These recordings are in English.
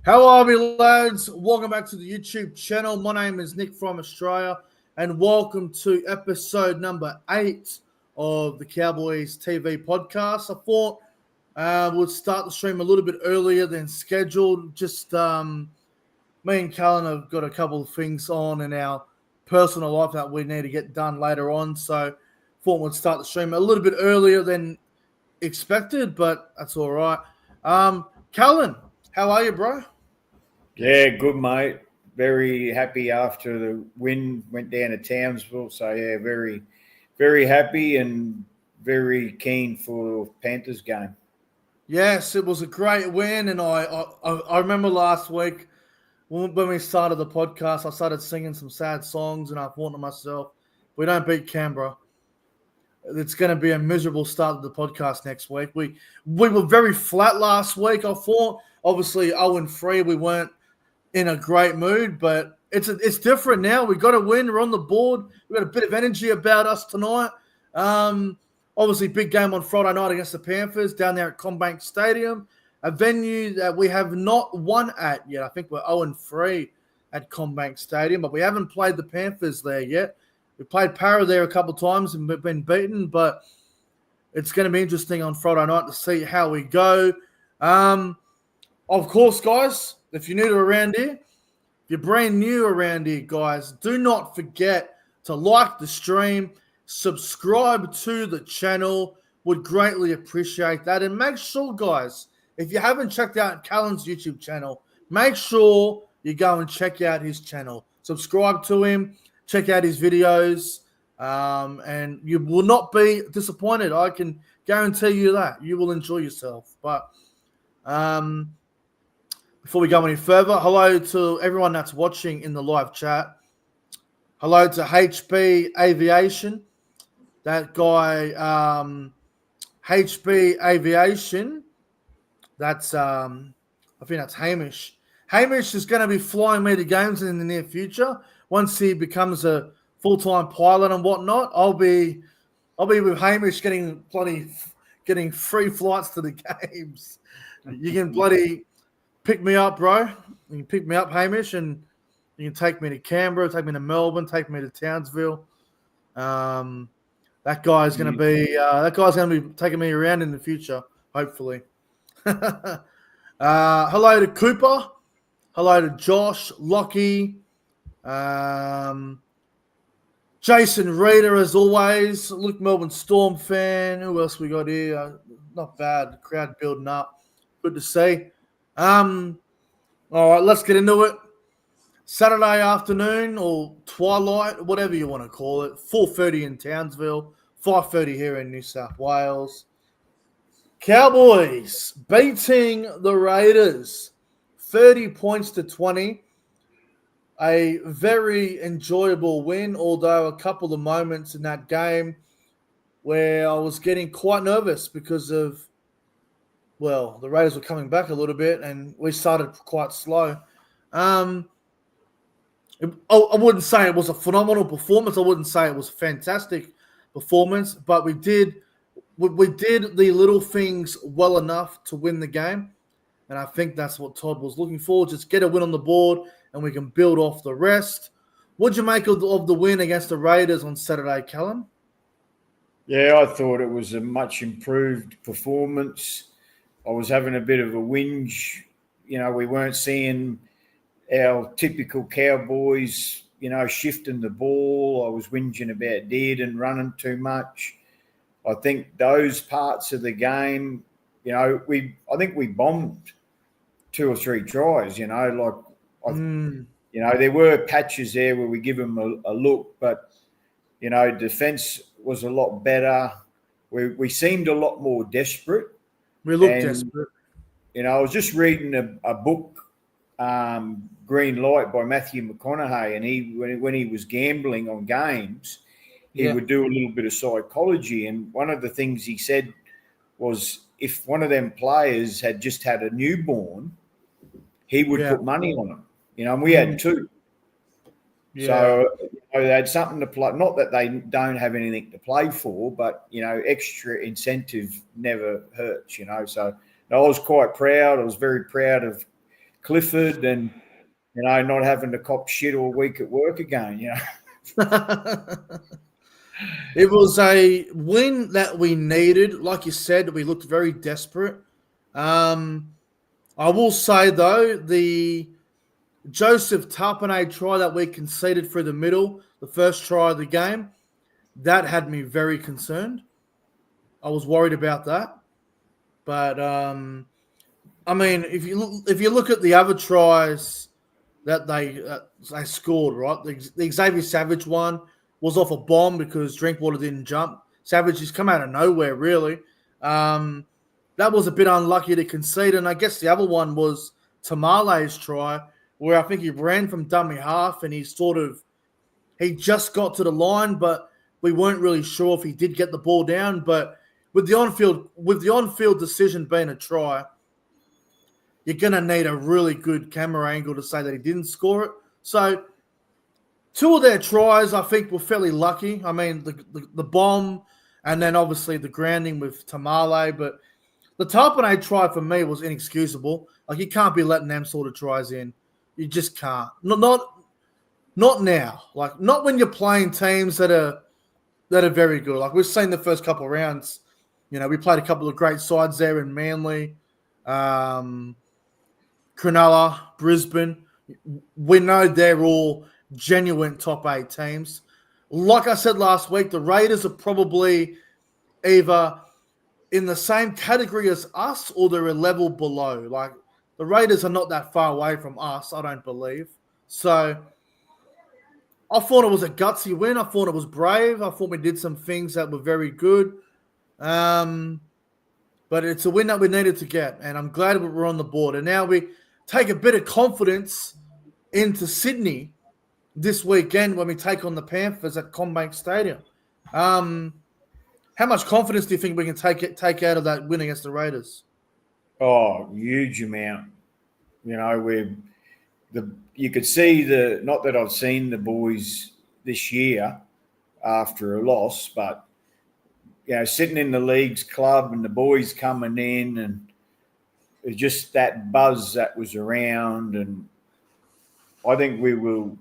How are we, lads? Welcome back to the YouTube channel. My name is Nick from Australia, and welcome to episode number 8 of the Cowboys TV podcast. I thought we'd start the stream a little bit earlier than scheduled. Just me and Callan have got a couple of things on in our personal life that we need to get done later on, so thought we'd start the stream a little bit earlier than expected, but that's all right. Callan, how are you, bro? Yeah, good, mate. Very happy after the win went down to Townsville. So, yeah, very, very happy and very keen for Panthers game. Yes, it was a great win, and I remember last week when we started the podcast, I started singing some sad songs, and I thought to myself, if we don't beat Canberra, it's going to be a miserable start to the podcast next week. We were very flat last week, I thought. Obviously, 0-3, we weren't in a great mood, but it's different now. We got to win. We're on the board. We've got a bit of energy about us tonight. Obviously, big game on Friday night against the Panthers down there at CommBank Stadium, a venue that we have not won at yet. I think we're 0-3 at CommBank Stadium, but we haven't played the Panthers there yet. We played Para there a couple of times and been beaten, but it's going to be interesting on Friday night to see how we go. Of course, guys, if you're new to around here, if you're brand new around here, guys, do not forget to like the stream, subscribe to the channel. Would greatly appreciate that. And make sure, guys, if you haven't checked out Callan's YouTube channel, make sure you go and check out his channel. Subscribe to him, check out his videos, and you will not be disappointed. I can guarantee you that. You will enjoy yourself. But before we go any further, hello to everyone that's watching in the live chat. Hello to HB Aviation. That guy, HB Aviation, that's, I think that's Hamish. Hamish is going to be flying me to games in the near future. Once he becomes a full-time pilot and whatnot, I'll be with Hamish getting free flights to the games. You can bloody pick me up, bro. You can pick me up, Hamish, and you can take me to Canberra, take me to Melbourne, take me to Townsville. That guy's going to be taking me around in the future, hopefully. Hello to Cooper. Hello to Josh, Lockie, Jason Reader, as always. Luke Melbourne Storm fan. Who else we got here? Not bad. The crowd building up. Good to see. All right, let's get into it. Saturday afternoon or twilight, whatever you want to call it. 4:30 in Townsville, 5:30 here in New South Wales. Cowboys beating the Raiders, 30 points to 20. A very enjoyable win, although a couple of moments in that game where I was getting quite nervous because of, well, the Raiders were coming back a little bit and we started quite slow. I wouldn't say it was a phenomenal performance. I wouldn't say it was a fantastic performance, but we did the little things well enough to win the game. And I think that's what Todd was looking for. Just get a win on the board and we can build off the rest. What'd you make of the win against the Raiders on Saturday, Callan? Yeah, I thought it was a much improved performance. I was having a bit of a whinge. You know, we weren't seeing our typical Cowboys, shifting the ball. I was whinging about dead and running too much. I think those parts of the game, I think we bombed 2 or 3 tries, there were patches there where we give them a look, but, defense was a lot better. We seemed a lot more desperate. We looked desperate. I was just reading a book, Green Light by Matthew McConaughey, and when he was gambling on games, he would do a little bit of psychology. And one of the things he said was if one of them players had just had a newborn, he would put money on them. And we had 2. Yeah. So they had something to play. Not that they don't have anything to play for, but, extra incentive never hurts, So I was quite proud. I was very proud of Clifford and, not having to cop shit all week at work again, It was a win that we needed. Like you said, we looked very desperate. I will say, though, the Joseph Tarpanay try that we conceded through the middle, the first try of the game, that had me very concerned. I was worried about that. But, I mean, if you look at the other tries that they scored, right? The Xavier Savage one was off a bomb because Drinkwater didn't jump. Savage has come out of nowhere, really. That was a bit unlucky to concede. And I guess the other one was Tamale's try, where I think he ran from dummy half and he just got to the line, but we weren't really sure if he did get the ball down. But with the on-field decision being a try, you're going to need a really good camera angle to say that he didn't score it. So two of their tries, I think, were fairly lucky. I mean, the bomb and then obviously the grounding with Tamale. But the Tarpanay try for me was inexcusable. Like, you can't be letting them sort of tries in. You just can't. Not now. Like, not when you're playing teams that are very good. Like, we've seen the first couple of rounds. We played a couple of great sides there in Manly. Cronulla, Brisbane. We know they're all genuine top 8 teams. Like I said last week, the Raiders are probably either in the same category as us or they're a level below. Like, the Raiders are not that far away from us, I don't believe. So I thought it was a gutsy win. I thought it was brave. I thought we did some things that were very good. But it's a win that we needed to get, and I'm glad we were on the board. And now we take a bit of confidence into Sydney this weekend when we take on the Panthers at CommBank Stadium. How much confidence do you think we can take out of that win against the Raiders? Oh, huge amount. You could see not that I've seen the boys this year after a loss, but sitting in the league's club and the boys coming in and just that buzz that was around, and I think we will,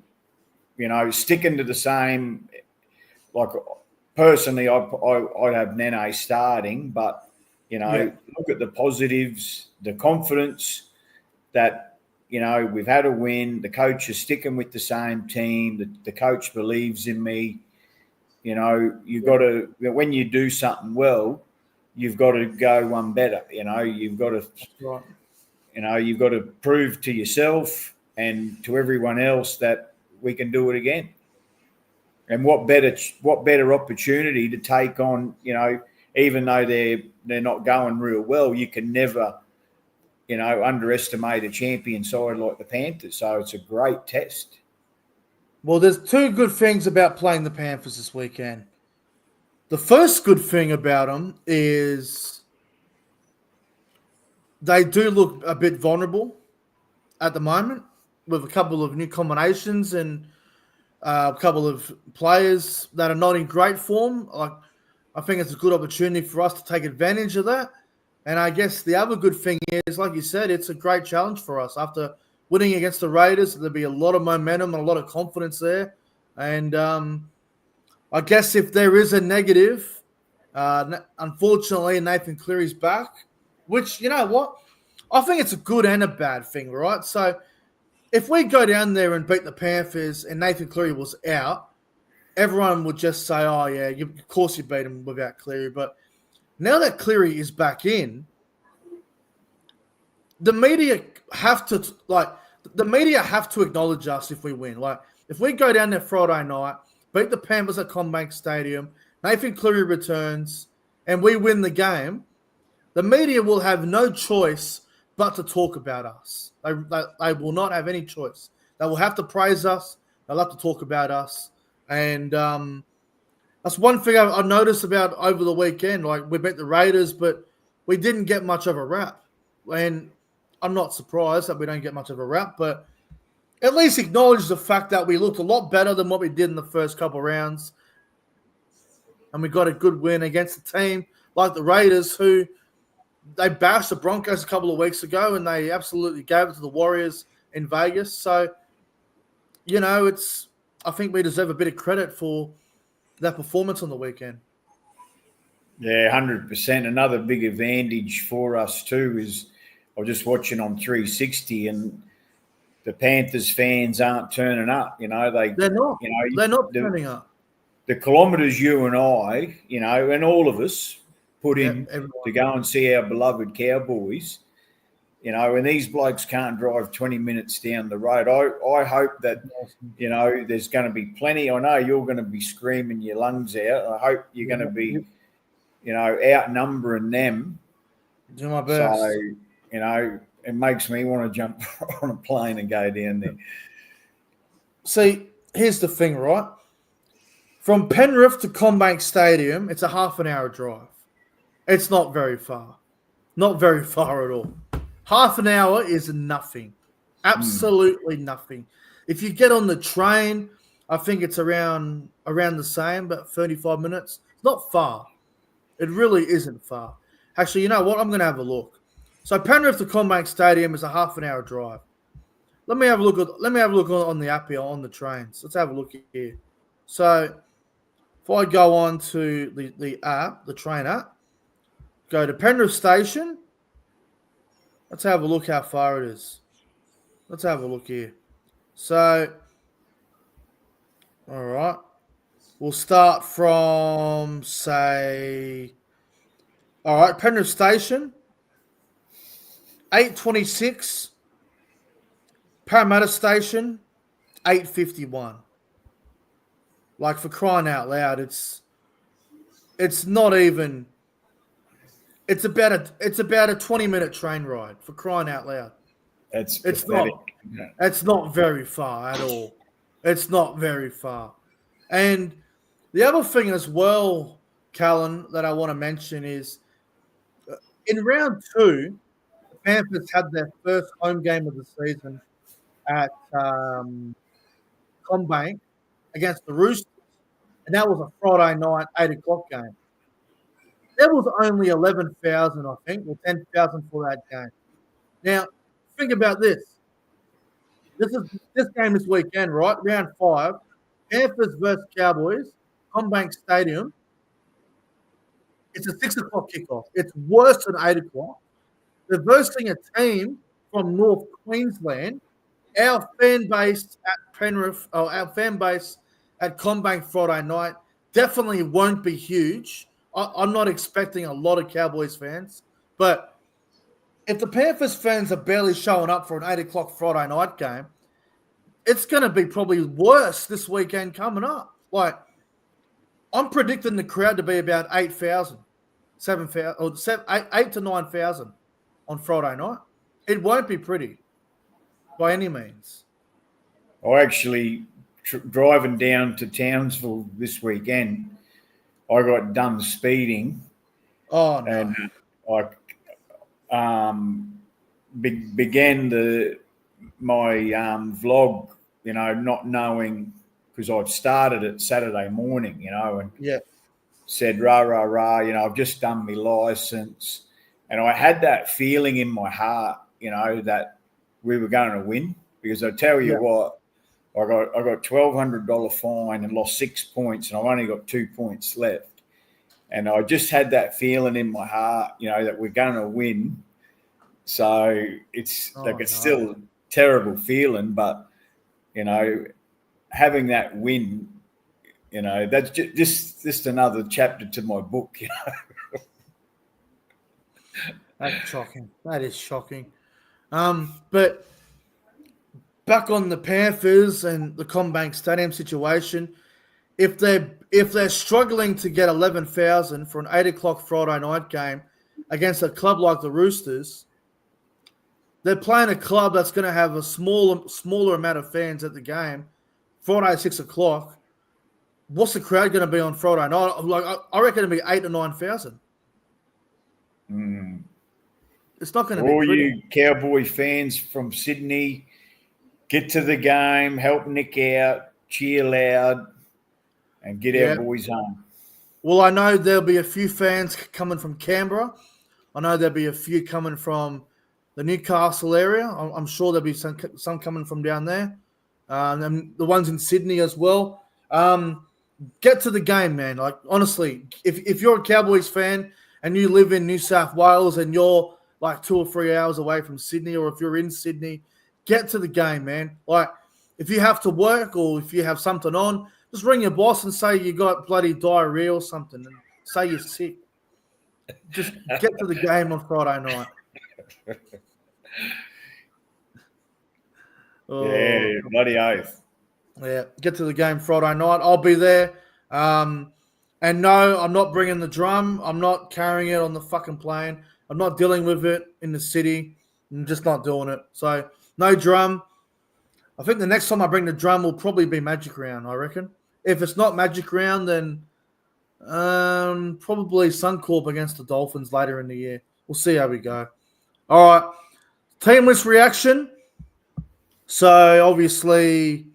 sticking to the same. Like, personally, I'd have Nene starting, but look at the positives, the confidence that we've had a win. The coach is sticking with the same team. The coach believes in me. You've got to, when you do something well, you've got to go one better. You've got to, you've got to prove to yourself and to everyone else that we can do it again. And what better opportunity to take on, even though they're not going real well, you can never, underestimate a champion side like the Panthers. So it's a great test. Well, there's two good things about playing the Panthers this weekend. The first good thing about them is they do look a bit vulnerable at the moment with a couple of new combinations and a couple of players that are not in great form. I think it's a good opportunity for us to take advantage of that. And I guess the other good thing is, like you said, it's a great challenge for us. After winning against the Raiders, there'll be a lot of momentum and a lot of confidence there. And I guess if there is a negative, unfortunately, Nathan Cleary's back, which, you know what? I think it's a good and a bad thing, right? So if we go down there and beat the Panthers and Nathan Cleary was out, everyone would just say, oh, yeah, of course you beat him without Cleary. But now that Cleary is back in, the media have to acknowledge us if we win. Like, if we go down there Friday night, beat the Panthers at CommBank Stadium, Nathan Cleary returns, and we win the game, the media will have no choice but to talk about us. They will not have any choice. They will have to praise us. They'll have to talk about us. And that's one thing I noticed about over the weekend. Like, we beat the Raiders, but we didn't get much of a rap. And I'm not surprised that we don't get much of a rap, but at least acknowledge the fact that we looked a lot better than what we did in the first couple of rounds. And we got a good win against a team like the Raiders, who they bashed the Broncos a couple of weeks ago, and they absolutely gave it to the Warriors in Vegas. So, I think we deserve a bit of credit for that performance on the weekend. Yeah, 100%. Another big advantage for us too is I was just watching on 360, and the Panthers fans aren't turning up. They're not. You They're not the, turning up. the kilometres you and I, and all of us put in Everyone. to go and see our beloved Cowboys. And these blokes can't drive 20 minutes down the road. I hope that, there's going to be plenty. I know you're going to be screaming your lungs out. I hope you're going to be, outnumbering them. Do my best. So, it makes me want to jump on a plane and go down there. See, here's the thing, right? From Penrith to Combank Stadium, it's a half an hour drive. It's not very far. Not very far at all. Half an hour is nothing. Absolutely nothing. If you get on the train, I think it's around the same, about 35 minutes. It's not far. It really isn't far. Actually, you know what? I'm going to have a look. So Penrith to Combank Stadium is a half an hour drive. Let me have a look on the app here on the trains. Let's have a look here. So if I go on to the app, the train app, go to Penrith Station. Let's have a look how far it is. Let's have a look here. So, all right. We'll start from, say, all right, Penrith Station, 8:26. Parramatta Station, 8:51. Like, for crying out loud, it's not even. It's about a 20-minute train ride, for crying out loud. It's pathetic. It's not very far at all. It's not very far. And the other thing as well, Callan, that I want to mention is in round 2, the Panthers had their first home game of the season at Combank against the Roosters, and that was a Friday night, 8 o'clock game. There was only 11,000, I think, or 10,000 for that game. Now, think about this. This game this weekend, right? Round 5, Panthers versus Cowboys, Combank Stadium. It's a 6 o'clock kickoff. It's worse than 8 o'clock. They're versing a team from North Queensland. Our fan base at Penrith, or our fan base at Combank Friday night definitely won't be huge. I'm not expecting a lot of Cowboys fans, but if the Panthers fans are barely showing up for an 8 o'clock Friday night game, it's going to be probably worse this weekend coming up. Like, I'm predicting the crowd to be about 8,000, 7,000, or 8 to 9,000 on Friday night. It won't be pretty by any means. I actually, driving down to Townsville this weekend, I got done speeding. Oh, no. And I began my vlog, not knowing, because I'd started it Saturday morning, and said, rah, rah, rah, I've just done my license. And I had that feeling in my heart, that we were going to win, because I tell you what, I got $1,200 fine and lost 6 points, and I've only got 2 points left. And I just had that feeling in my heart, that we're going to win. So it's still a terrible feeling, but, having that win, that's just another chapter to my book, That's shocking. That is shocking. But back on the Panthers and the Combank Stadium situation, if they're struggling to get 11,000 for an 8 o'clock Friday night game against a club like the Roosters, they're playing a club that's going to have a smaller amount of fans at the game. Friday 6 o'clock. What's the crowd going to be on Friday night? Like, I reckon it'll be 8 to 9,000. It's not going to be all pretty. You Cowboy fans from Sydney, get to the game, help Nick out, cheer loud, and get our boys home. Well, I know there'll be a few fans coming from Canberra. I know there'll be a few coming from the Newcastle area. I'm sure there'll be some coming from down there, and the ones in Sydney as well. Get to the game, man. Like, honestly, if you're a Cowboys fan and you live in New South Wales and you're like 2 or 3 hours away from Sydney, or if you're in Sydney, get to the game, man. Like, if you have to work or if you have something on, just ring your boss and say you got bloody diarrhea or something, and say you're sick. Just get to the game on Friday night. Yeah, bloody oath. Yeah, get to the game Friday night. I'll be there. And no, I'm not bringing the drum. I'm not carrying it on the fucking plane. I'm not dealing with it in the city. I'm just not doing it. So, no drum. I think the next time I bring the drum will probably be Magic Round, I reckon. If it's not Magic Round, then probably Suncorp against the Dolphins later in the year. We'll see how we go. All right. Team list reaction. So, obviously,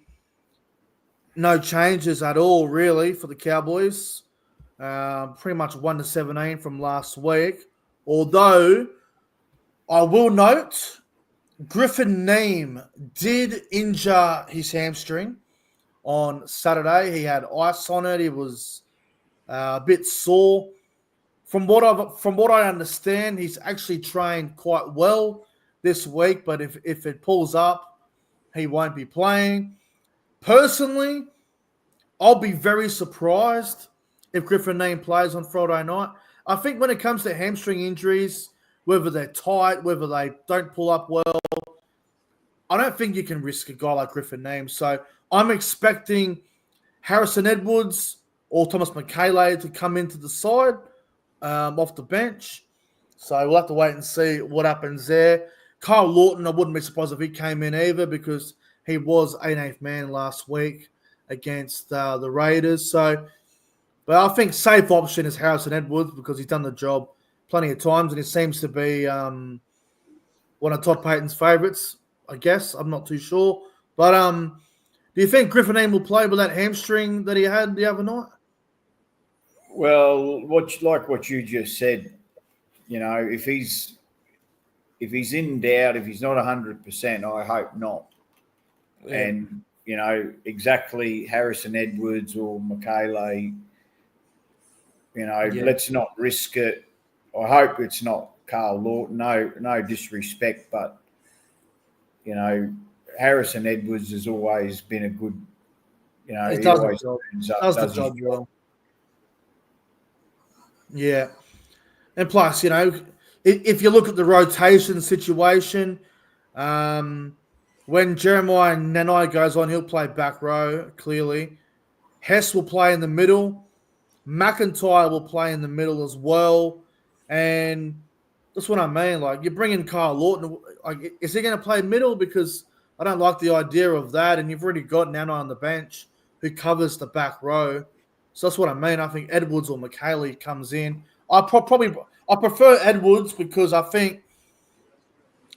no changes at all, really, for the Cowboys. Pretty much 1-17 from last week. Although, I will note, Griffin Neame did injure his hamstring on Saturday. He had ice on it. He was a bit sore. From what I understand, he's actually trained quite well this week. But if it pulls up, he won't be playing. Personally, I'll be very surprised if Griffin Neame plays on Friday night. I think when it comes to hamstring injuries, whether they're tight, whether they don't pull up well, I don't think you can risk a guy like Griffin Neame. So I'm expecting Harrison Edwards or Thomas McKaylee to come into the side off the bench. So we'll have to wait and see what happens there. Kyle Lawton, I wouldn't be surprised if he came in either, because he was 18th man last week against the Raiders. So, but I think safe option is Harrison Edwards, because he's done the job plenty of times, and he seems to be one of Todd Payton's favourites, I guess. I'm not too sure. But do you think Griffin Neame will play with that hamstring that he had the other night? Well, what you just said, if he's in doubt, if he's not 100%, I hope not. Yeah. And exactly Harrison Edwards or McKaylee, let's not risk it. I hope it's not Carl Lawton. No disrespect, but Harrison Edwards has always been a good. He does the job well. Yeah, and plus, if you look at the rotation situation, when Jeremiah Nanai goes on, he'll play back row, clearly. Hess will play in the middle. McIntyre will play in the middle as well. And that's what I mean. Like, you're bringing Kyle Lawton. Like, is he going to play middle? Because I don't like the idea of that. And you've already got Nanai on the bench who covers the back row. So that's what I mean. I think Edwards or McKaylee comes in. I prefer Edwards because I think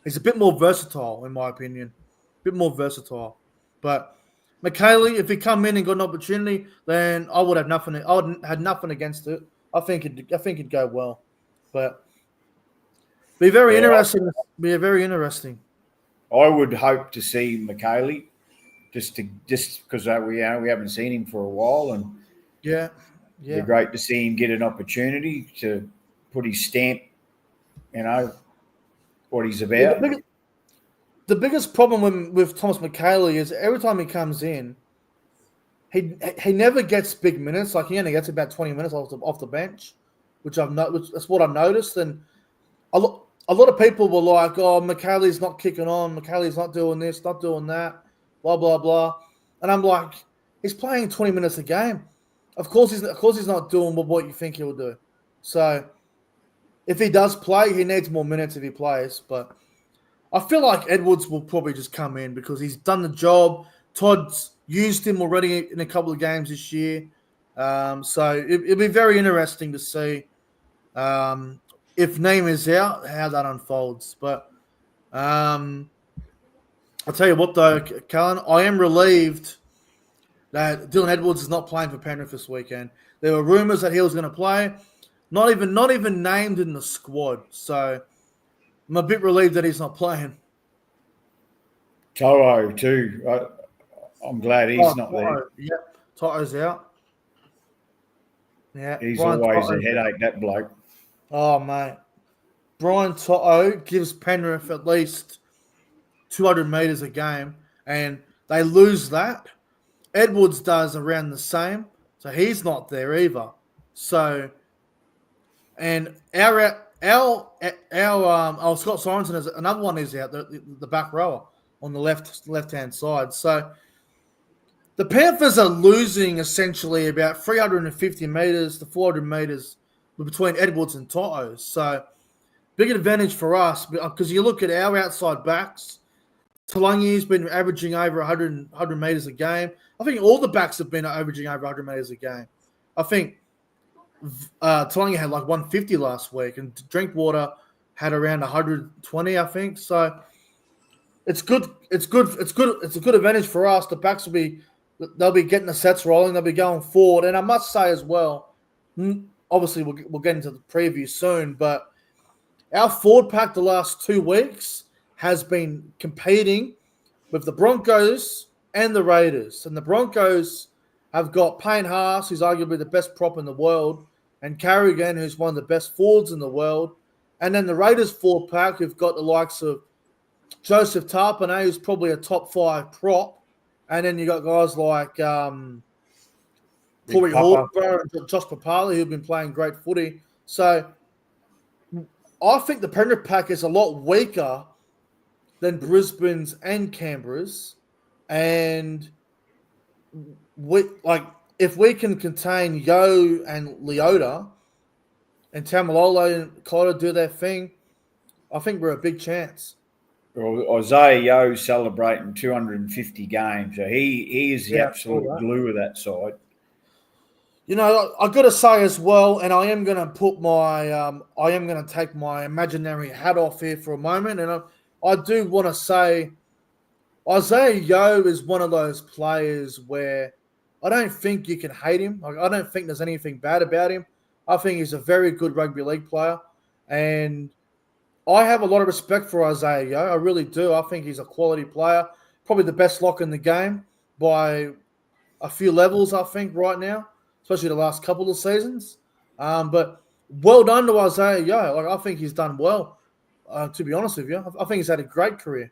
he's a bit more versatile, in my opinion. A bit more versatile. But McKaylee, if he come in and got an opportunity, then I would have nothing. I would have nothing against it. I think it'd go well. But be very interesting. Be very interesting. I would hope to see McKaylee, just because we haven't seen him for a while, and yeah, it'd be great to see him get an opportunity to put his stamp, what he's about. The biggest problem with Thomas McKaylee is every time he comes in, he never gets big minutes. Like, he only gets about 20 minutes off the bench, which that's what I've noticed. And a lot of people were like, "Oh, McKaylee's not kicking on. McKaylee's not doing this, not doing that, blah blah blah." And I'm like, he's playing 20 minutes a game. Of course he's not doing what you think he'll do. So if he does play, he needs more minutes if he plays. But I feel like Edwards will probably just come in because he's done the job. Todd's used him already in a couple of games this year. So it'll be very interesting to see if Neame is out, how that unfolds. But I'll tell you what, though, Callan, I am relieved that Dylan Edwards is not playing for Penrith this weekend. There were rumours that he was going to play. Not even named in the squad. So I'm a bit relieved that he's not playing. Toho too. I'm glad he's not there. Yep, Toto's out. Yeah, He's Brian always a Toto's headache, that bloke. Oh, mate. Brian Toto gives Penrith at least 200 metres a game, and they lose that. Edwards does around the same, so he's not there either. So, and our Scott Sorensen is another one is out, the back rower on the left hand side. So the Panthers are losing essentially about 350 metres to 400 metres between Edwards and Toto. So big advantage for us because you look at our outside backs. Talangi's been averaging over 100 metres a game. I think all the backs have been averaging over 100 metres a game. I think Talangi had like 150 last week, and Drinkwater had around 120, I think. So it's good. It's a good advantage for us. The backs they'll be getting the sets rolling. They'll be going forward. And I must say as well, obviously we'll get into the preview soon, but our forward pack the last 2 weeks has been competing with the Broncos and the Raiders. And the Broncos have got Payne Haas, who's arguably the best prop in the world, and Carrigan, who's one of the best forwards in the world. And then the Raiders forward pack, who've got the likes of Joseph Tarpane, who's probably a top 5 prop. And then you got guys like Corey Hawkesbury and Josh Papali, who've been playing great footy. So I think the Penrith pack is a lot weaker than Brisbane's and Canberra's. And if we can contain Yo and Leota and Tamalolo and Cotter do their thing, I think we're a big chance. Well, Isaiah Yo's celebrating 250 games, so he is the absolute glue of that side. You know, I've got to say as well, and I am going to put I am going to take my imaginary hat off here for a moment, and I do want to say Isaiah Yo is one of those players where I don't think you can hate him. I don't think there's anything bad about him. I think he's a very good rugby league player, and I have a lot of respect for Isaiah Yo. I really do. I think he's a quality player, probably the best lock in the game by a few levels, I think, right now, especially the last couple of seasons. But well done to Isaiah Yo. I think he's done well, to be honest with you. I think he's had a great career.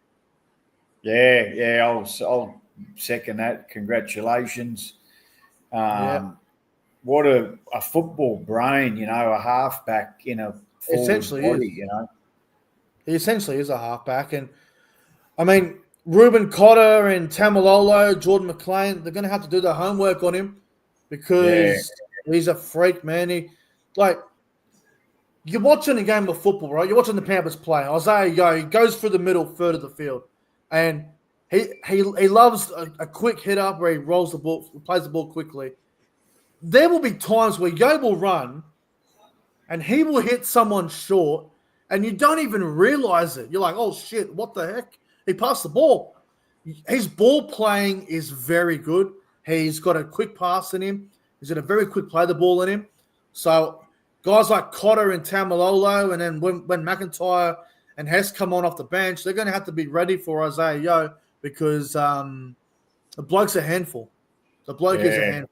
Yeah, I'll second that. Congratulations. What a football brain, a halfback in a forward body, He essentially is a halfback. And, I mean, Ruben Cotter and Tamalolo, Jordan McLean, they're going to have to do their homework on him because he's a freak, man. You're watching a game of football, right? You're watching the Panthers play. Isaiah Yo, he goes through the middle third of the field. And he loves a quick hit up where he rolls the ball, plays the ball quickly. There will be times where Yo will run and he will hit someone short and you don't even realize it. You're like, oh, shit, what the heck? He passed the ball. His ball playing is very good. He's got a quick pass in him. He's got a very quick play the ball in him. So guys like Cotter and Tamalolo, and then when McIntyre and Hess come on off the bench, they're going to have to be ready for Isaiah Yo because the bloke's a handful. The bloke is a handful.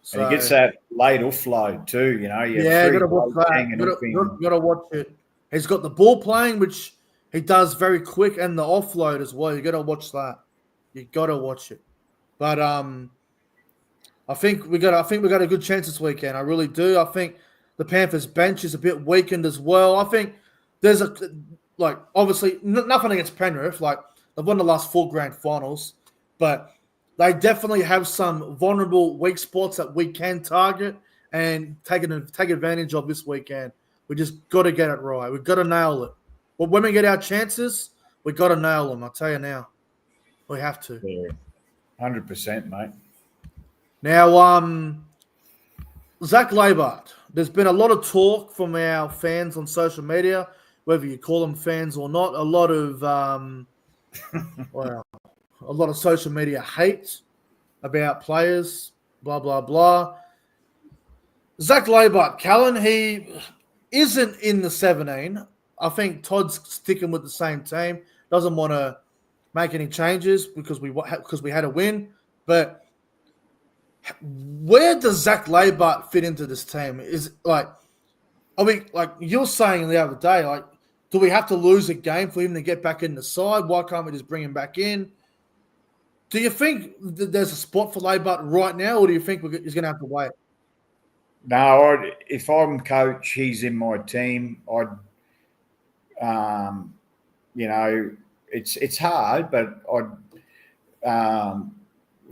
So, and he gets that late offload too, you got to watch that. Got to watch it. He's got the ball playing, which he does very quick, and the offload as well. You got to watch that. You got to watch it. But I think we got a good chance this weekend. I really do. I think the Panthers bench is a bit weakened as well. I think there's obviously nothing against Penrith. They've won the last 4 grand finals, but they definitely have some vulnerable weak spots that we can target and take advantage of this weekend. We just got to get it right. We've got to nail it. But when we get our chances, we got to nail them. I'll tell you now. We have to. Yeah, 100%, mate. Now, Zach Labart. There's been a lot of talk from our fans on social media, whether you call them fans or not. A lot of a lot of social media hate about players, blah, blah, blah. Zach Labart, Callan, he isn't in the 17. I think Todd's sticking with the same team. Doesn't want to make any changes because we had a win. But where does Zach Labart fit into this team? Is like, are we like you're saying the other day? Like, do we have to lose a game for him to get back in the side? Why can't we just bring him back in? Do you think there's a spot for Labart right now, or do you think he's going to have to wait? No, if I'm coach, he's in my team. It's hard, but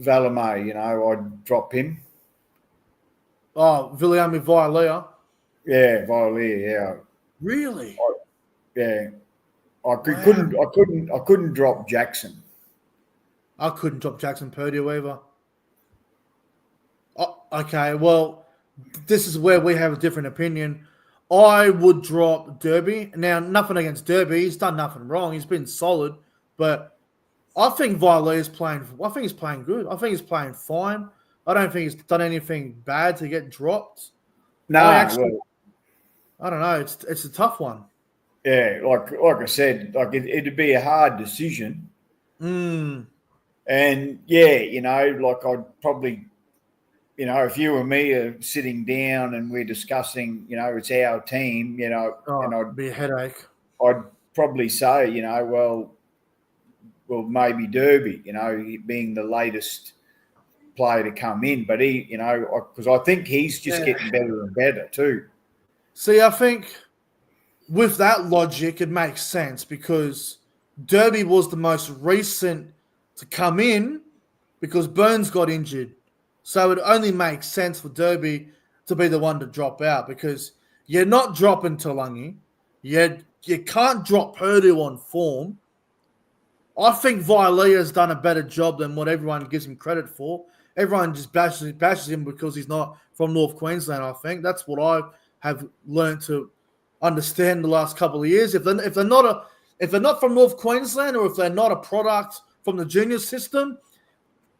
Valamay, I'd drop him. Oh, Viliami Vialea. Yeah, Vialea, yeah. Really? I couldn't drop Jackson. I couldn't drop Jackson Purdue either. Oh, okay, well, this is where we have a different opinion. I would drop Derby. Now, nothing against Derby. He's done nothing wrong. He's been solid. But I think Vialea is playing. I think he's playing good. I think he's playing fine. I don't think he's done anything bad to get dropped. No, I don't know. It's a tough one. Yeah, like I said, like it'd be a hard decision. Mm. And yeah, like I'd probably, if you and me are sitting down and we're discussing, it's our team, and it'd be a headache. I'd probably say, well, maybe Derby, being the latest player to come in, but he, because I think he's just getting better and better too. See, I think with that logic, it makes sense because Derby was the most recent to come in because Burns got injured. So it only makes sense for Derby to be the one to drop out because you're not dropping Talangi. You can't drop Purdue on form. I think Vialea has done a better job than what everyone gives him credit for. Everyone just bashes him because he's not from North Queensland, I think. That's what I have learned to understand the last couple of years. If they're not from North Queensland or if they're not a product from the junior system,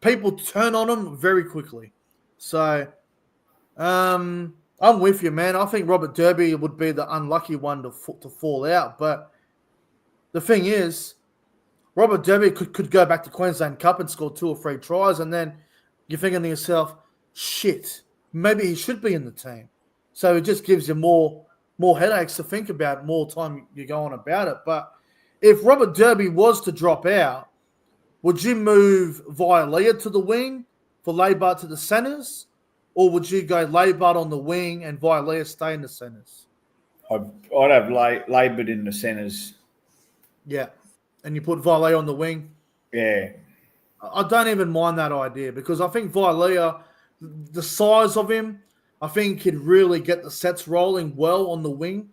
people turn on them very quickly. So I'm with you, man. I think Robert Derby would be the unlucky one to fall out. But the thing is, Robert Derby could go back to Queensland Cup and score 2 or 3 tries, and then you're thinking to yourself, shit, maybe he should be in the team. So it just gives you more headaches to think about, more time you go on about it. But if Robert Derby was to drop out, would you move Vialea to the wing for Labart to the centres? Or would you go Labart on the wing and Vialea stay in the centres? I'd have Labart in the centres. Yeah. And you put Vialea on the wing? Yeah. I don't even mind that idea because I think Vialea, the size of him, I think he'd really get the sets rolling well on the wing.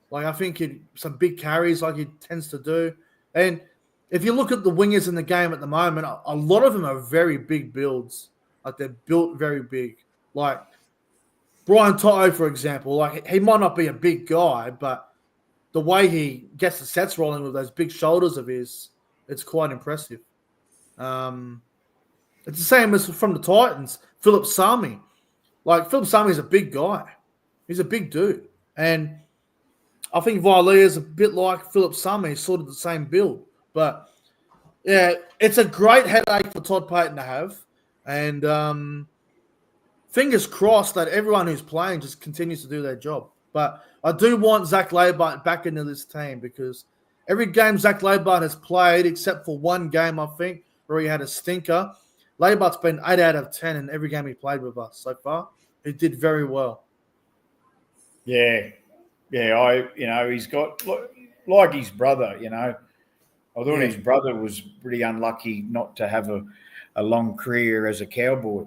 Like I think he'd some big carries like he tends to do. And if you look at the wingers in the game at the moment, a lot of them are very big builds. Like they're built very big. Like Brian Toto, for example, like he might not be a big guy, but the way he gets the sets rolling with those big shoulders of his, it's quite impressive. It's the same as from the Titans, Philip Sami. Like Philip Sami is a big guy. He's a big dude. And I think Vialea is a bit like Philip Sami, sort of the same build. But yeah, it's a great headache for Todd Payton to have. And fingers crossed that everyone who's playing just continues to do their job. But I do want Zach Labart back into this team because every game Zach Labart has played, except for one game, I think, where he had a stinker, Labart's been 8 out of 10 in every game he played with us so far. He did very well. Yeah. He's got, like his brother, I thought his brother was pretty unlucky not to have a long career as a Cowboy.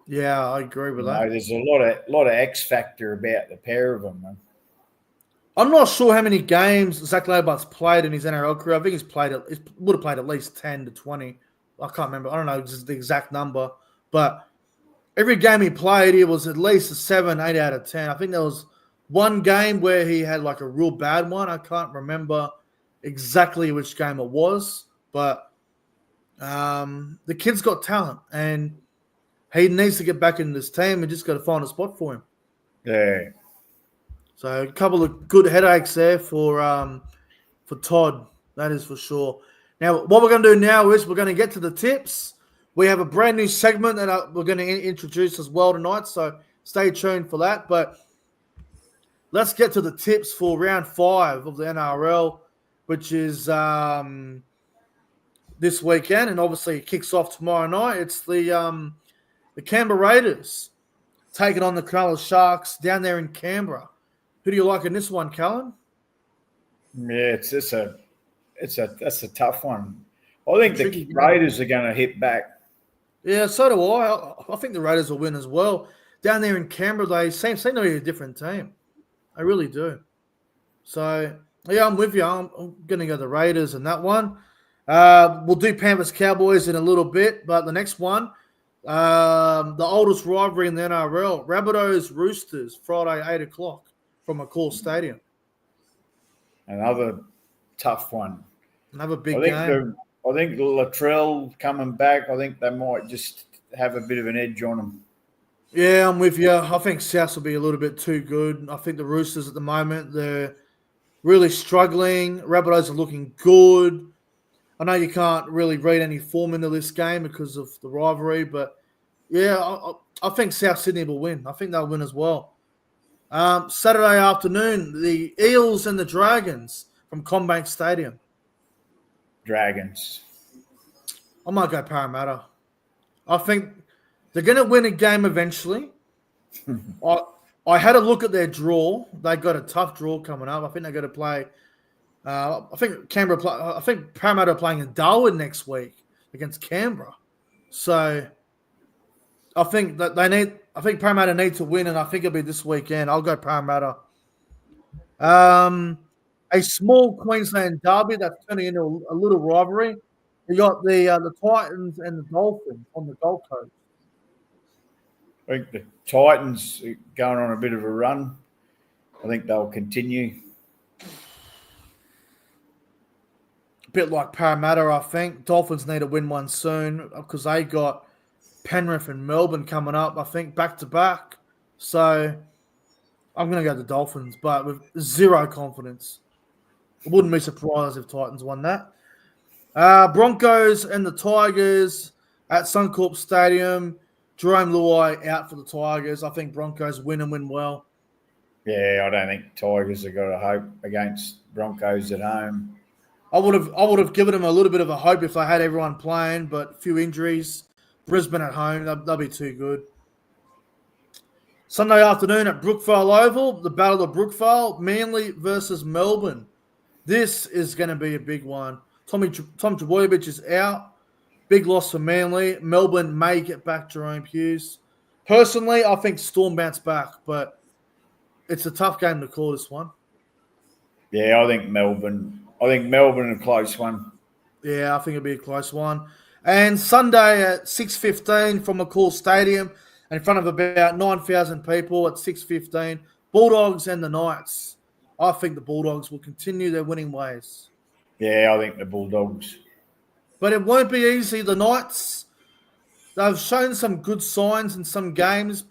Yeah, I agree with that. There's a lot of X factor about the pair of them, man. I'm not sure how many games Zach Labart's played in his NRL career. I think he would have played at least 10 to 20. I can't remember. I don't know just the exact number. But every game he played, it was at least a 7, 8 out of 10. I think there was one game where he had like a real bad one. I can't remember exactly which game it was. But the kid's got talent. And he needs to get back in this team and just got to find a spot for him. Yeah. So a couple of good headaches there for Todd. That is for sure. Now, what we're going to do now is we're going to get to the tips. We have a brand new segment that we're going to introduce as well tonight, so stay tuned for that. But let's get to the tips for round 5 of the NRL, which is this weekend, and obviously it kicks off tomorrow night. It's the Canberra Raiders taking on the Cronulla Sharks down there in Canberra. Who do you like in this one, Callan? Yeah, that's a tough one. I think the Raiders are going to hit back. Yeah, so do I. I think the Raiders will win as well. Down there in Canberra, they seem to be a different team. I really do. So, yeah, I'm with you. I'm going to go the Raiders in that one. We'll do Panthers Cowboys in a little bit, but the next one, the oldest rivalry in the NRL, Rabbitohs Roosters, Friday, 8 o'clock from McCall Stadium. Another tough one. Another big game. I think Latrell coming back, I think they might just have a bit of an edge on them. Yeah, I'm with you. I think South will be a little bit too good. I think the Roosters at the moment, they're really struggling. Rabbitohs are looking good. I know you can't really read any form into this game because of the rivalry, but yeah, I think South Sydney will win. I think they'll win as well. Saturday afternoon, the Eels and the Dragons from CommBank Stadium. Dragons. I might go Parramatta. I think they're going to win a game eventually. I had a look at their draw. They got a tough draw coming up. I think they're going to play. I think Parramatta are playing in Darwin next week against Canberra. So I think that I think Parramatta need to win, and I think it'll be this weekend. I'll go Parramatta. A small Queensland derby that's turning into a little rivalry. You got the Titans and the Dolphins on the Gold Coast. I think the Titans are going on a bit of a run. I think they'll continue. A bit like Parramatta, I think. Dolphins need to win one soon because they got Penrith and Melbourne coming up, I think, back to back. So I'm going to go the Dolphins, but with zero confidence. I wouldn't be surprised if Titans won that. Broncos and the Tigers at Suncorp Stadium. Jerome Luai out for the Tigers. I think Broncos win and win well. Yeah, I don't think Tigers have got a hope against Broncos at home. I would have given them a little bit of a hope if they had everyone playing, but a few injuries. Brisbane at home, they'll be too good. Sunday afternoon at Brookvale Oval, the Battle of Brookvale, Manly versus Melbourne. This is going to be a big one. Tom Trbojevic is out. Big loss for Manly. Melbourne may get back Jerome Hughes. Personally, I think Storm bounce back, but it's a tough game to call this one. Yeah, I think Melbourne a close one. Yeah, I think it'll be a close one. And Sunday at 6:15 from McCall Stadium, in front of about 9,000 people at 6:15, Bulldogs and the Knights. I think the Bulldogs will continue their winning ways. Yeah, I think the Bulldogs. But it won't be easy. The Knights, they've shown some good signs in some games,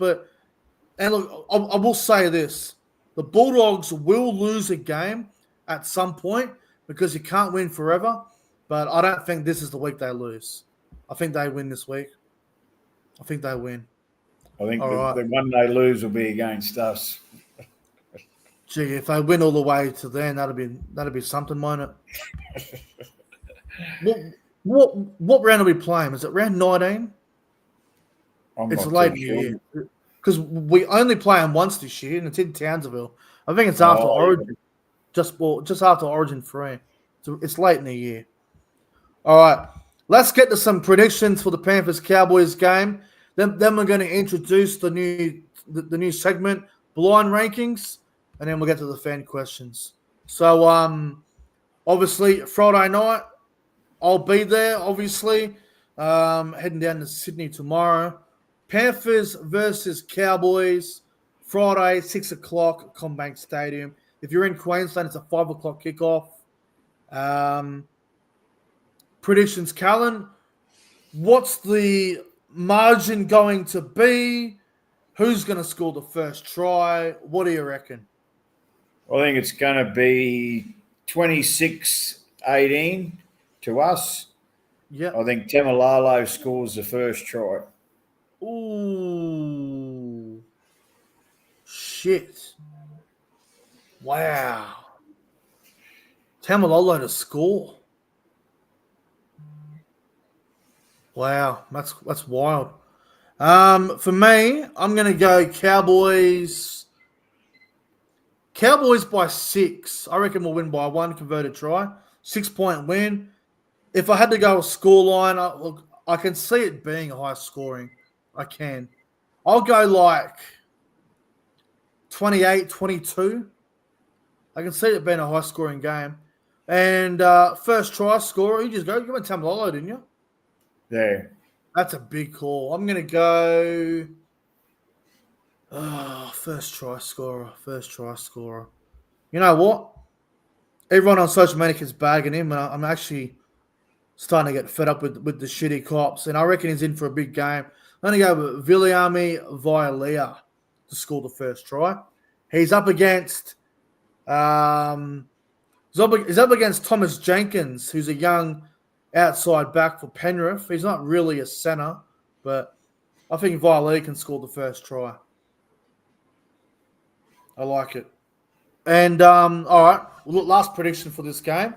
and look, I will say this. The Bulldogs will lose a game at some point because you can't win forever, but I don't think this is the week they lose. I think they win this week. I think they win. I think the one they lose will be against us. Gee, if they win all the way to then, that'd be something, won't it? What round are we playing? Is it round 19? It's late in the year because we only play them once this year, and it's in Townsville. I think it's after Origin, just after Origin 3. So it's late in the year. All right, let's get to some predictions for the Panthers Cowboys game. Then we're going to introduce the new segment, blind rankings, and then we'll get to the fan questions. So obviously Friday night, I'll be there. Obviously, heading down to Sydney tomorrow. Panthers versus Cowboys, Friday, 6 o'clock, CommBank Stadium. If you're in Queensland, it's a 5 o'clock kickoff. Predictions, Callan. What's the margin going to be? Who's going to score the first try? What do you reckon? I think it's going to be 26-18 to us. Yep. I think Tamalalo scores the first try. Ooh. Shit. Wow. Tamalolo to score. Wow, that's wild. For me, I'm gonna go Cowboys. Cowboys by 6. I reckon we'll win by 1 converted try. 6-point win. If I had to go a scoreline, look, I can see it being a high scoring. I can. I'll go like 28-22. I can see it being a high scoring game. And first try scorer, you just go. You went Tamalolo, didn't you? Yeah. That's a big call. I'm going to go. First try scorer. First try scorer. You know what? Everyone on social media is bagging him, and I'm actually starting to get fed up with the shitty cops. And I reckon he's in for a big game. I'm going to go with Viliami Vialia to score the first try. He's up against. He's up against Thomas Jenkins, who's a young outside back for Penrith. He's not really a centre, but I think Vialia can score the first try. I like it. And all right, last prediction for this game.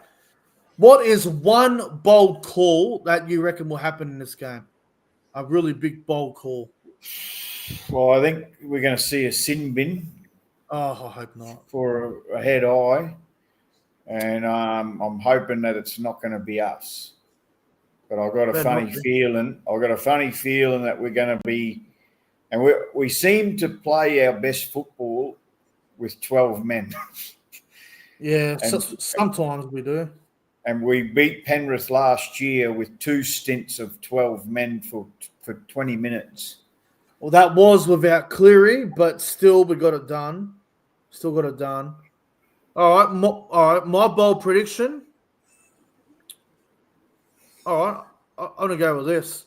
What is one bold call that you reckon will happen in this game? A really big bold call. Well, I think we're going to see a sin bin. Oh, I hope not. For a head eye, and I'm hoping that it's not going to be us. But I've got a funny feeling. I've got a funny feeling that we're going to be, and we seem to play our best football with 12 men. Yeah, sometimes we do. And we beat Penrith last year with 2 stints of 12 men for 20 minutes. Well, that was without Cleary, but still we got it done. Still got it done. All right. My bold prediction. All right, I'm gonna go with this.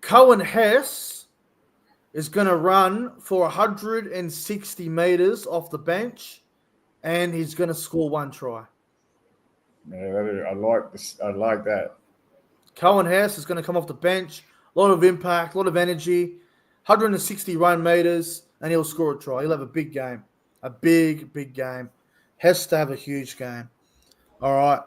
Cohen Hess is gonna run for 160 meters off the bench, and he's gonna score 1 try. Yeah, I like this. I like that. Cohen Hess is gonna come off the bench. A lot of impact, a lot of energy. 160 run meters, and he'll score a try. He'll have a big game. A big, big game. Has to have a huge game. All right.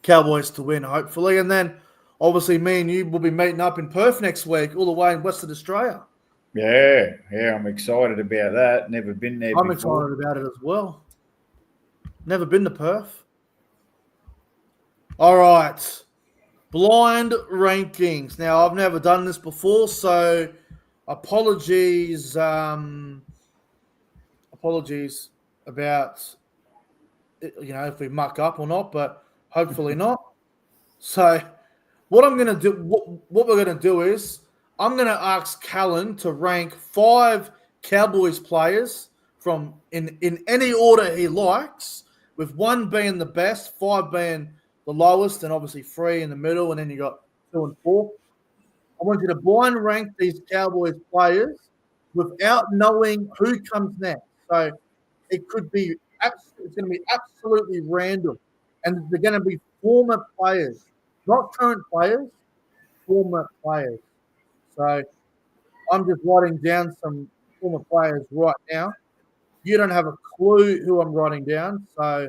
Cowboys to win, hopefully. And then, obviously, me and you will be meeting up in Perth next week, all the way in Western Australia. Yeah. I'm excited about that. Never been there before. I'm excited about it as well. Never been to Perth. All right. Blind rankings. Now, I've never done this before, so apologies. Apologies about, if we muck up or not, but hopefully not. So what I'm going to do, what we're going to do is I'm going to ask Callan to rank 5 Cowboys players from in any order he likes, with 1 being the best, 5 being the lowest, and obviously 3 in the middle, and then you got 2 and 4. I want you to blind rank these Cowboys players without knowing who comes next. So it could be, it's going to be absolutely random. And they're going to be former players, not current players, former players. So I'm just writing down some former players right now. You don't have a clue who I'm writing down. So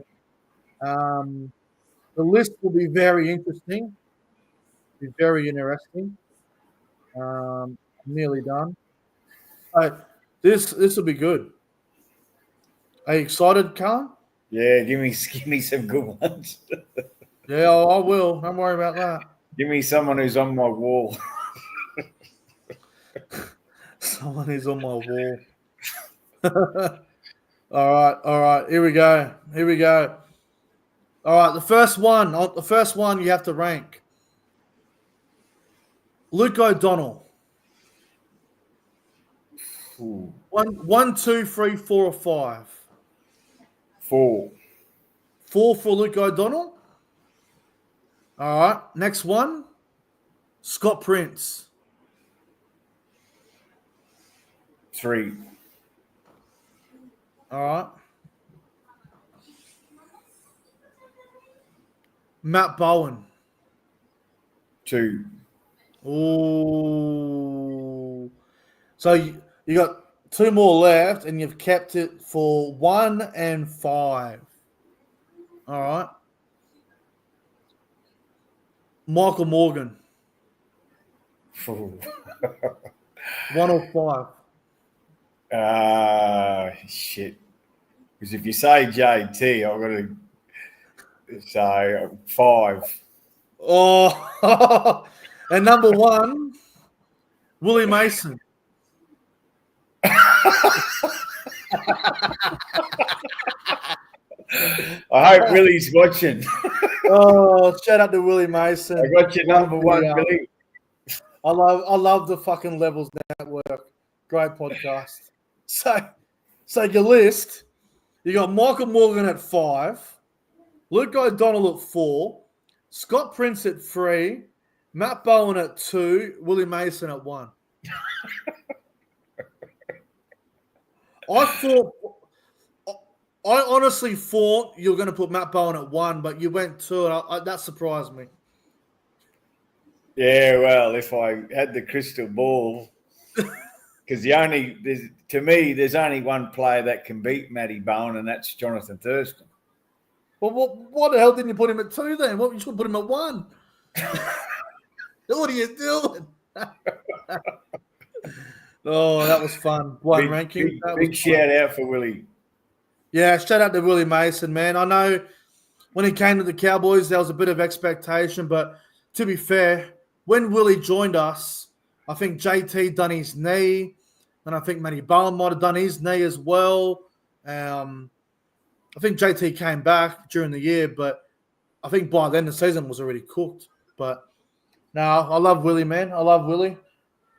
the list will be very interesting. Be very interesting. I'm nearly done. So this will be good. Are you excited, Colin? Yeah, give me some good ones. Yeah, I will. Don't worry about that. Give me someone who's on my wall. Someone who's on my wall. All right. Here we go. All right, the first one you have to rank. Luke O'Donnell. Ooh. 1, 2, 3, 4, or 5. 4. 4 for Luke O'Donnell. All right, next one. Scott Prince. 3. All right. Matt Bowen. 2. Ooh. So you got 2 more left, and you've kept it for 1 and 5. All right. Michael Morgan. 1 or 5. Shit. Because if you say JT, I've got to say 5. Oh, and number 1, Willie Mason. I hope Willie's watching. Oh, shout out to Willie Mason. I got your number 1, Billy. I love the fucking Levels Network. Great podcast. So your list, you got Michael Morgan at 5, Luke O'Donnell at 4, Scott Prince at 3, Matt Bowen at 2, Willie Mason at 1. I honestly thought you were going to put Matt Bowen at 1, but you went 2, and that surprised me. Yeah, well, if I had the crystal ball, because to me, there's only one player that can beat Matty Bowen, and that's Jonathan Thurston. Well, what the hell didn't you put him at 2 then? What, you should put him at 1. What are you doing? Oh, that was fun. One ranking. Big shout out for Willie. Yeah, shout out to Willie Mason, man. I know when he came to the Cowboys, there was a bit of expectation, but to be fair, when Willie joined us, I think JT done his knee, and I think Matty Bowen might have done his knee as well. I think JT came back during the year, but I think by then the season was already cooked. But no, I love Willie, man. I love Willie.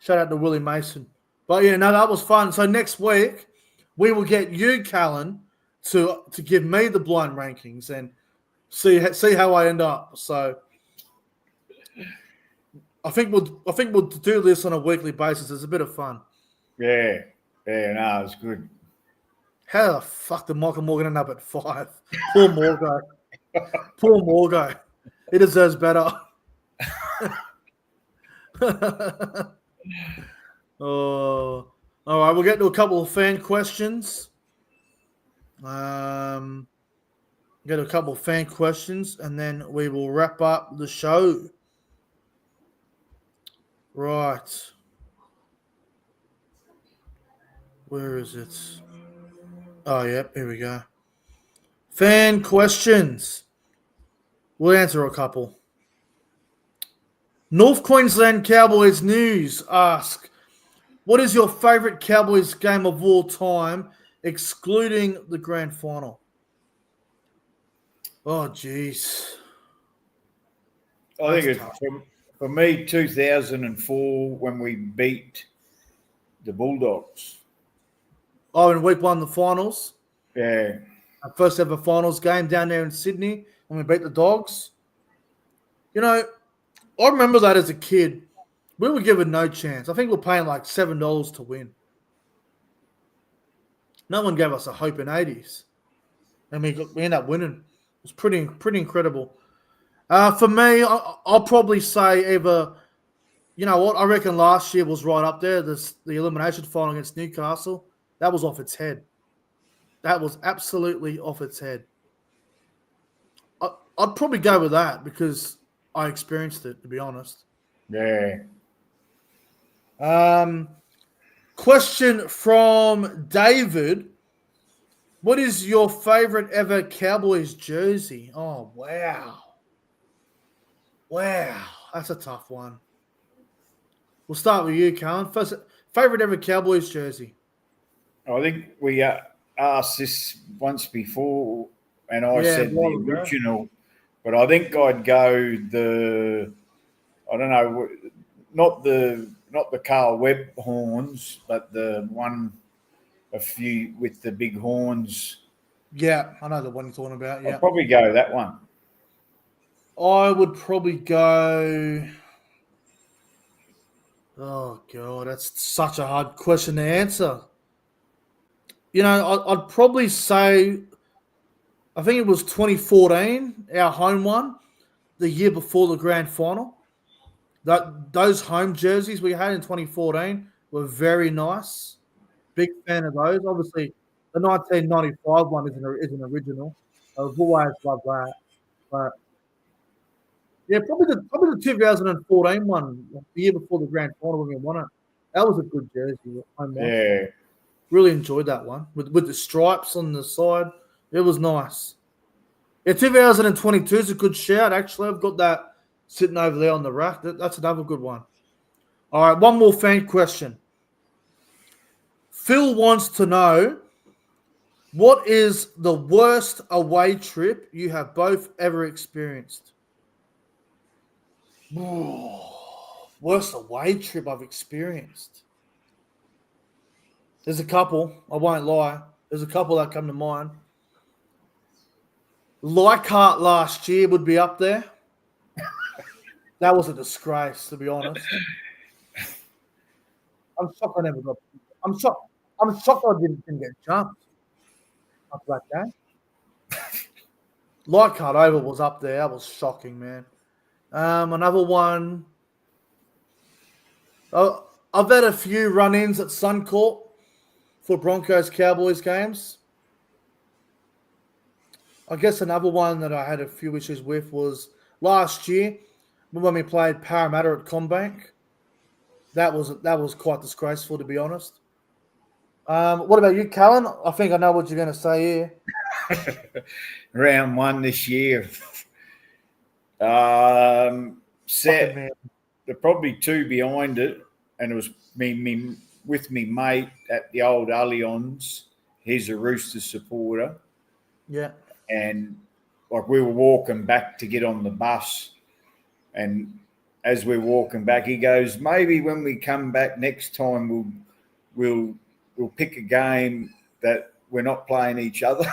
Shout out to Willie Mason. But yeah, no, that was fun. So next week we will get you, Callan, to give me the blind rankings and see how I end up. So I think we'll do this on a weekly basis. It's a bit of fun. Yeah, no, it's good. How the fuck did Michael Morgan end up at 5? Poor Morgo. Poor Morgo. He deserves better. Oh, all right. We'll get to a couple of fan questions. Get a couple of fan questions, and then we will wrap up the show. Right. Where is it? Oh, yep. Here we go. Fan questions. We'll answer a couple. North Queensland Cowboys News ask, what is your favourite Cowboys game of all time, excluding the grand final? Oh, jeez. I think for me, 2004 when we beat the Bulldogs. Oh, in week 1, the finals? Yeah. Our first ever finals game down there in Sydney when we beat the Dogs. You know, I remember that as a kid. We were given no chance. I think we were paying like $7 to win. No one gave us a hope in 80s. And we ended up winning. It was pretty incredible. For me, I'll probably say either, you know what, I reckon last year was right up there. The elimination final against Newcastle. That was off its head. That was absolutely off its head. I'd probably go with that because I experienced it, to be honest. Yeah. Question from David. What is your favorite ever Cowboys jersey? Oh, wow. Wow. That's a tough one. We'll start with you, Callan. First, favorite ever Cowboys jersey? I think we asked this once before, and I said the original, but I think I'd go not the Carl Webb horns, but the one a few with the big horns. Yeah, I know the one you're talking about. Yeah, I'd probably go that one. I would probably go. Oh God, that's such a hard question to answer. I'd probably say, I think it was 2014, our home one, the year before the grand final. Those home jerseys we had in 2014 were very nice. Big fan of those. Obviously, the 1995 one isn't original. I've always loved that. But yeah, probably the 2014 one, the year before the grand final when we won it. That was a good jersey. Home one. Yeah. Really enjoyed that one with the stripes on the side. It was nice. Yeah, 2022 is a good shout. Actually, I've got that sitting over there on the rack. That's another good one. All right, one more fan question. Phil wants to know, what is the worst away trip you have both ever experienced? Worst away trip I've experienced. There's a couple. I won't lie. There's a couple that come to mind. Leichhardt last year would be up there. That was a disgrace, to be honest. I'm shocked I never got. I'm shocked. I'm shocked I didn't get jumped after that game. Leichhardt over was up there. That was shocking, man. Another one. I've had a few run-ins at Suncorp for Broncos Cowboys games. I guess another one that I had a few issues with was last year when we played Parramatta at Combank. That was quite disgraceful, to be honest. What about you, Callan? I think I know what you're going to say here. Round one this year. Set. There are probably two behind it, and it was me with me mate at the old Allianz. He's a Roosters supporter. Yeah. And like we were walking back to get on the bus, and as we're walking back, he goes, "Maybe when we come back next time, we'll pick a game that we're not playing each other."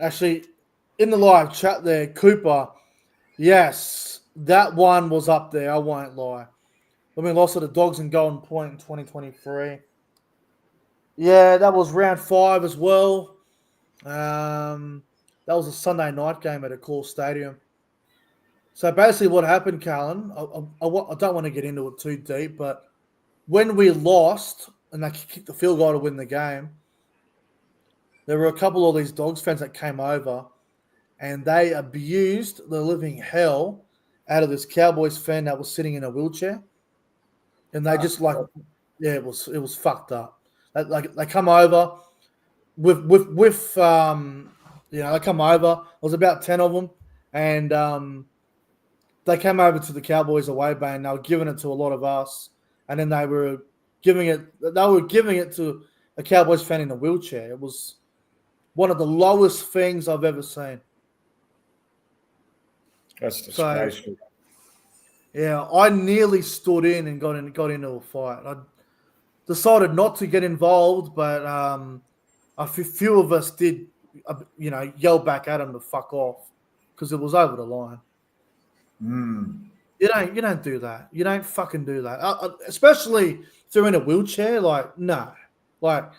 Actually, in the live chat there, Cooper, yes, that one was up there. I won't lie. When we lost to the Dogs and Golden Point in 2023. Yeah, that was round 5 as well. That was a Sunday night game at a Core Stadium. So basically what happened, Callan, I don't want to get into it too deep, but when we lost and they kicked the field goal to win the game, there were a couple of these Dogs fans that came over and they abused the living hell out of this Cowboys fan that was sitting in a wheelchair. And they just it was fucked up. They come over with they come over. There was about 10 of them, and they came over to the Cowboys away bay, and they were giving it to a lot of us, and then they were giving it to a Cowboys fan in a wheelchair. It was one of the lowest things I've ever seen. That's disgraceful. Yeah, I nearly stood in and got into a fight. I decided not to get involved, but a few of us did, yell back at him to fuck off because it was over the line. You don't do that. You don't fucking do that. Especially if they're in a wheelchair. Like, no. Like,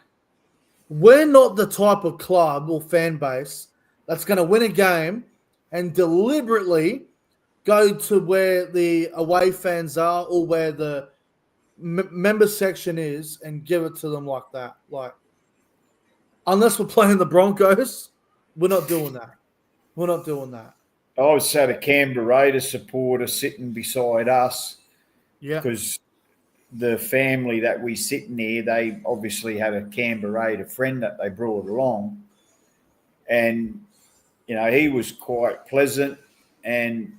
we're not the type of club or fan base that's going to win a game and deliberately go to where the away fans are or where the member section is and give it to them like that. Like, unless we're playing the Broncos, we're not doing that. We're not doing that. I was had a Canberra Raiders supporter sitting beside us. Yeah. Because the family that we sit near, they obviously had a Canberra Raider friend that they brought along. And, he was quite pleasant and,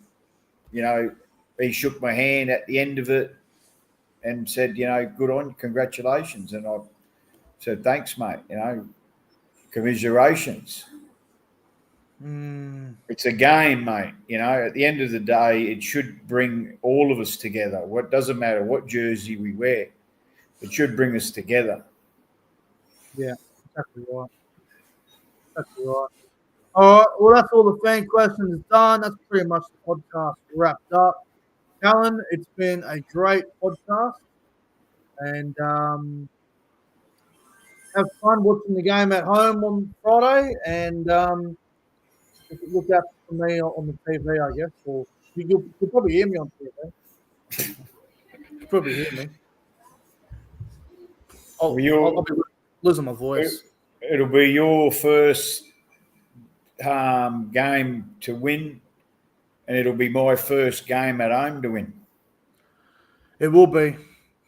he shook my hand at the end of it and said, good on you, congratulations. And I said, thanks, mate, commiserations. It's a game, mate. At the end of the day, it should bring all of us together. What doesn't matter what jersey we wear, it should bring us together. Yeah, exactly right. Exactly right. All right, well, that's all the fan questions done. That's pretty much the podcast wrapped up. Alan, it's been a great podcast, and have fun watching the game at home on Friday. And look out for me on the TV, I guess, or you'll probably hear me on TV. You'll probably hear me. Well, I'll be losing my voice. it'll be your first game to win, and it'll be my first game at home to win. It will be.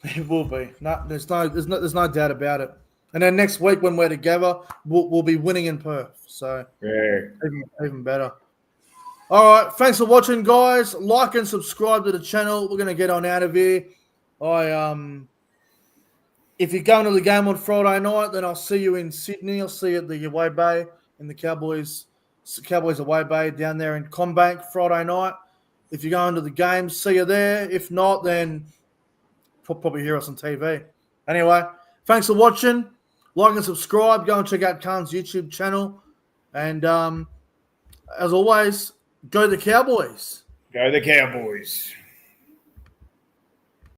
It will be. No, there's no doubt about it. And then next week when we're together, we'll be winning in Perth. So Yeah. even better. All right. Thanks for watching, guys. Like and subscribe to the channel. We're gonna get on out of here. If you're going to the game on Friday night, then I'll see you in Sydney. I'll see you at the away bay in the Cowboys away bay down there in Combank Friday night. If you're going to the game, see you there. If not, then probably hear us on TV. Anyway, thanks for watching. Like and subscribe. Go and check out Khan's YouTube channel. And as always, go the Cowboys. Go the Cowboys.